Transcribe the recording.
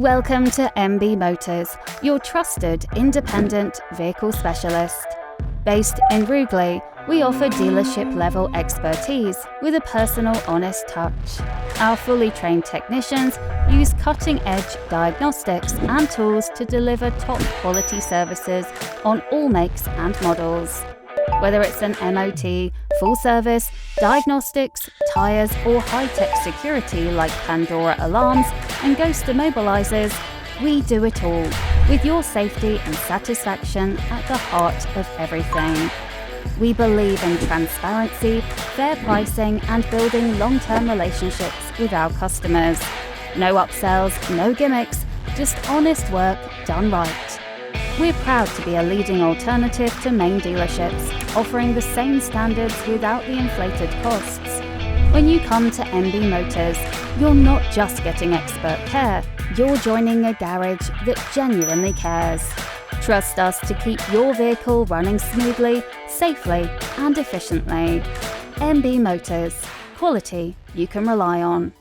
Welcome to MB Motors, your trusted independent vehicle specialist. Based in Rugeley, we offer dealership-level expertise with a personal, honest touch. Our fully trained technicians use cutting-edge diagnostics and tools to deliver top-quality services on all makes and models. Whether it's an MOT, full service, diagnostics, tyres, or high-tech security like Pandora alarms and Ghost immobilizers, we do it all, with your safety and satisfaction at the heart of everything. We believe in transparency, fair pricing, and building long-term relationships with our customers. No upsells, no gimmicks, just honest work done right. We're proud to be a leading alternative to main dealerships, offering the same standards without the inflated costs. When you come to MB Motors, you're not just getting expert care, you're joining a garage that genuinely cares. Trust us to keep your vehicle running smoothly, safely, and efficiently. MB Motors. Quality you can rely on.